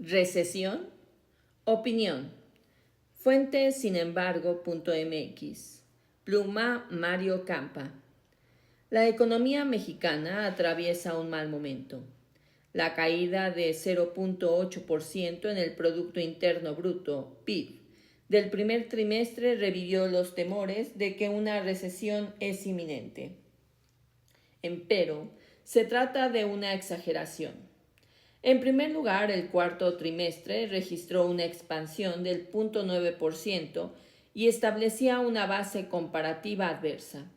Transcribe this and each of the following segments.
Recesión. Opinión. Fuente sinembargo.mx. Pluma Mario Campa. La economía mexicana atraviesa un mal momento. La caída de 0.8% en el Producto Interno Bruto, PIB, del primer trimestre revivió los temores de que una recesión es inminente. Empero, se trata de una exageración. En primer lugar, el cuarto trimestre registró una expansión del 0.9% y establecía una base comparativa adversa.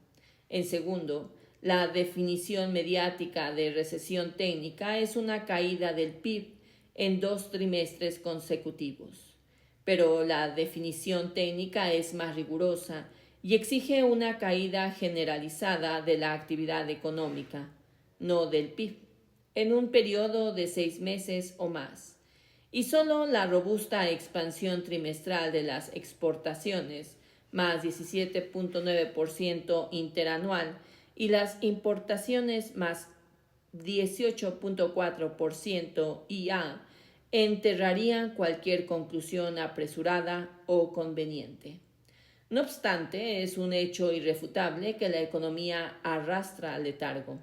En segundo, la definición mediática de recesión técnica es una caída del PIB en 2 trimestres consecutivos. Pero la definición técnica es más rigurosa y exige una caída generalizada de la actividad económica, no del PIB, en un periodo de 6 meses o más. Y solo la robusta expansión trimestral de las exportaciones, más 17.9% interanual, y las importaciones, más 18.4% IA, enterrarían cualquier conclusión apresurada o conveniente. No obstante, es un hecho irrefutable que la economía arrastra al letargo.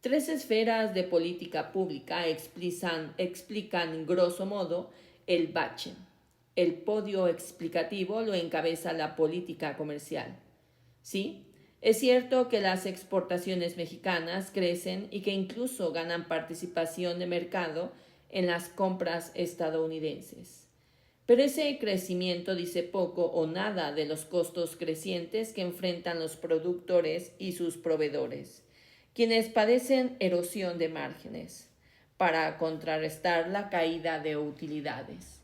3 esferas de política pública explican grosso modo el bache. El podio explicativo lo encabeza la política comercial. Sí, es cierto que las exportaciones mexicanas crecen y que incluso ganan participación de mercado en las compras estadounidenses. Pero ese crecimiento dice poco o nada de los costos crecientes que enfrentan los productores y sus proveedores, quienes padecen erosión de márgenes, para contrarrestar la caída de utilidades.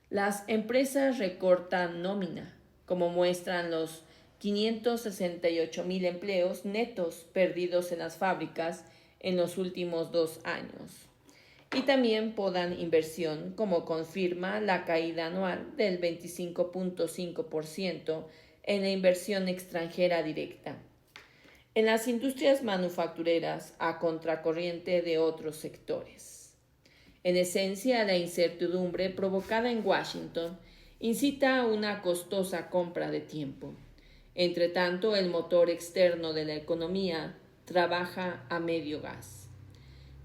Las empresas recortan nómina, como muestran los 568,000 empleos netos perdidos en las fábricas en los últimos 2 años. Y también podan inversión, como confirma la caída anual del 25.5% en la inversión extranjera directa. En las industrias manufactureras, a contracorriente de otros sectores. En esencia, la incertidumbre provocada en Washington incita a una costosa compra de tiempo. Entre tanto, el motor externo de la economía trabaja a medio gas.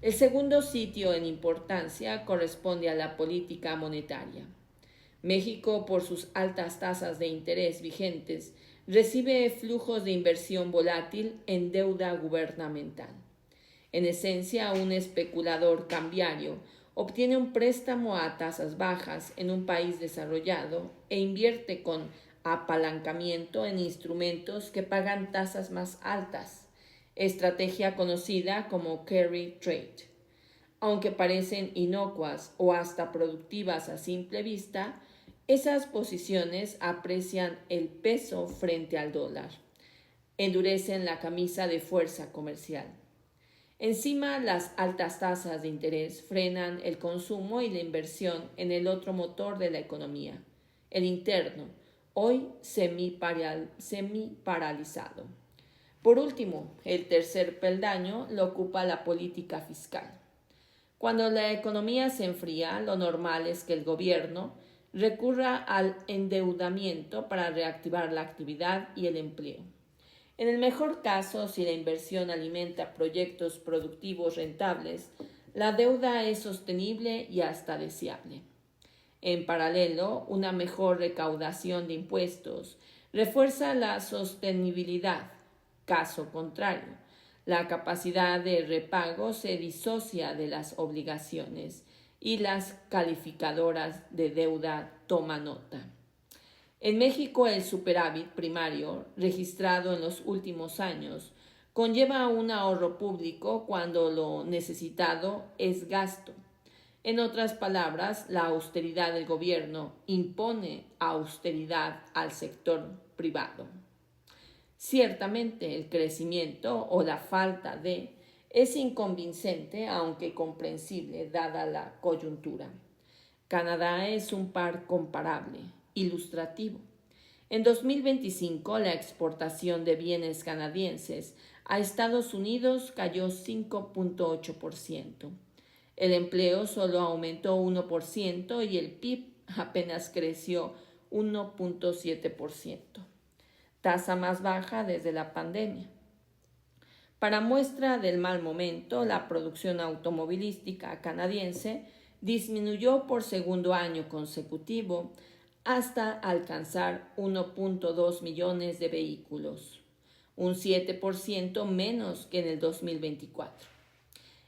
El segundo sitio en importancia corresponde a la política monetaria. México, por sus altas tasas de interés vigentes, recibe flujos de inversión volátil en deuda gubernamental. En esencia, un especulador cambiario obtiene un préstamo a tasas bajas en un país desarrollado e invierte con apalancamiento en instrumentos que pagan tasas más altas, estrategia conocida como carry trade. Aunque parecen inocuas o hasta productivas a simple vista, esas posiciones aprecian el peso frente al dólar, endurecen la camisa de fuerza comercial. Encima, las altas tasas de interés frenan el consumo y la inversión en el otro motor de la economía, el interno, hoy semi-paralizado. Por último, el tercer peldaño lo ocupa la política fiscal. Cuando la economía se enfría, lo normal es que el gobierno recurra al endeudamiento para reactivar la actividad y el empleo. En el mejor caso, si la inversión alimenta proyectos productivos rentables, la deuda es sostenible y hasta deseable. En paralelo, una mejor recaudación de impuestos refuerza la sostenibilidad. Caso contrario, la capacidad de repago se disocia de las obligaciones y las calificadoras de deuda toman nota. En México, el superávit primario, registrado en los últimos años, conlleva un ahorro público cuando lo necesitado es gasto. En otras palabras, la austeridad del gobierno impone austeridad al sector privado. Ciertamente, el crecimiento o la falta de es inconvincente, aunque comprensible, dada la coyuntura. Canadá es un par comparable, ilustrativo. En 2025, la exportación de bienes canadienses a Estados Unidos cayó 5.8%. El empleo solo aumentó 1% y el PIB apenas creció 1.7%, tasa más baja desde la pandemia. Para muestra del mal momento, la producción automovilística canadiense disminuyó por segundo año consecutivo hasta alcanzar 1.2 millones de vehículos, un 7% menos que en el 2024.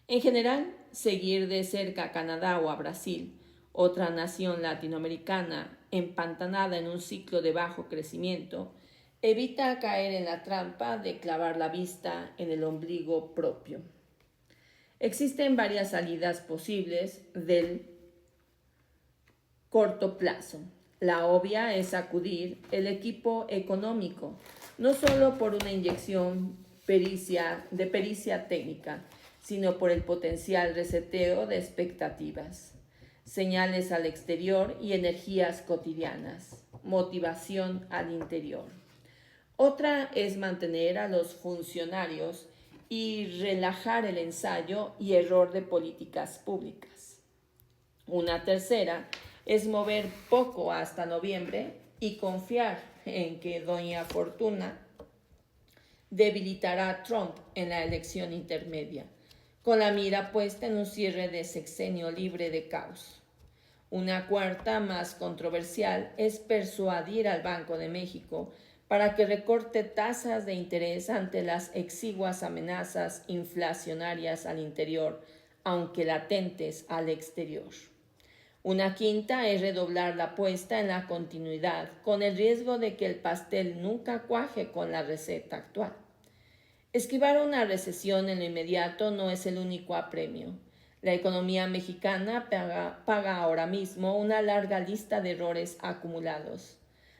En general, seguir de cerca a Canadá o a Brasil, otra nación latinoamericana empantanada en un ciclo de bajo crecimiento, evita caer en la trampa de clavar la vista en el ombligo propio. Existen varias salidas posibles del corto plazo. La obvia es sacudir el equipo económico, no solo por una inyección de pericia técnica, sino por el potencial reseteo de expectativas, señales al exterior y energías cotidianas, motivación al interior. Otra es mantener a los funcionarios y relajar el ensayo y error de políticas públicas. Una tercera es mover poco hasta noviembre y confiar en que doña Fortuna debilitará a Trump en la elección intermedia, con la mira puesta en un cierre de sexenio libre de caos. Una cuarta, más controversial, es persuadir al Banco de México para que recorte tasas de interés ante las exiguas amenazas inflacionarias al interior, aunque latentes al exterior. Una quinta es redoblar la apuesta en la continuidad, con el riesgo de que el pastel nunca cuaje con la receta actual. Esquivar una recesión en lo inmediato no es el único apremio. La economía mexicana paga ahora mismo una larga lista de errores acumulados.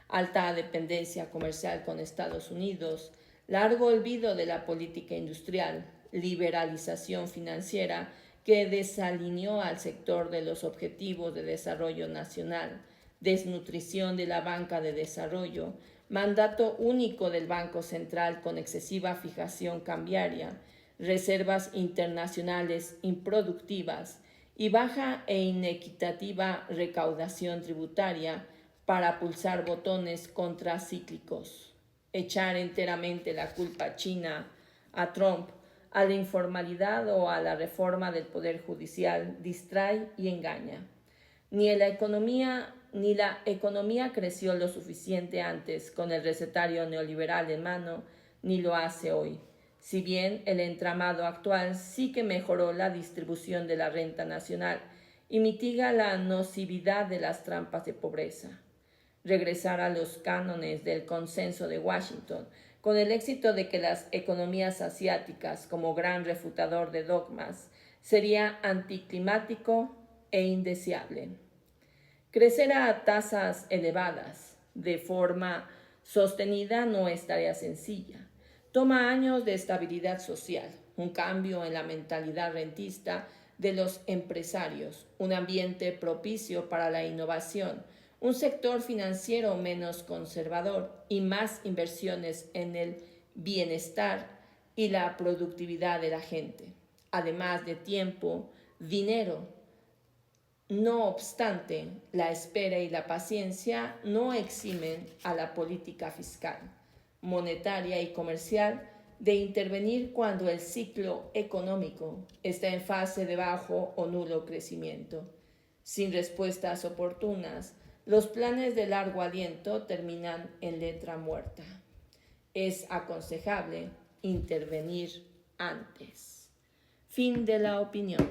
Alta dependencia comercial con Estados Unidos, largo olvido de la política industrial, liberalización financiera que desalineó al sector de los objetivos de desarrollo nacional, desnutrición de la banca de desarrollo, mandato único del Banco Central con excesiva fijación cambiaria, reservas internacionales improductivas y baja e inequitativa recaudación tributaria para pulsar botones contracíclicos. Echar enteramente la culpa a China, a Trump, a la informalidad o a la reforma del Poder Judicial distrae y engaña. Ni la economía creció lo suficiente antes con el recetario neoliberal en mano, ni lo hace hoy. Si bien el entramado actual sí que mejoró la distribución de la renta nacional y mitiga la nocividad de las trampas de pobreza. Regresar a los cánones del consenso de Washington, con el éxito de que las economías asiáticas, como gran refutador de dogmas, sería anticlimático e indeseable. Crecer a tasas elevadas, de forma sostenida, no es tarea sencilla. Toma años de estabilidad social, un cambio en la mentalidad rentista de los empresarios, un ambiente propicio para la innovación, un sector financiero menos conservador y más inversiones en el bienestar y la productividad de la gente, además de tiempo, dinero. No obstante, la espera y la paciencia no eximen a la política fiscal, monetaria y comercial de intervenir cuando el ciclo económico está en fase de bajo o nulo crecimiento. Sin respuestas oportunas, los planes de largo aliento terminan en letra muerta. Es aconsejable intervenir antes. Fin de la opinión.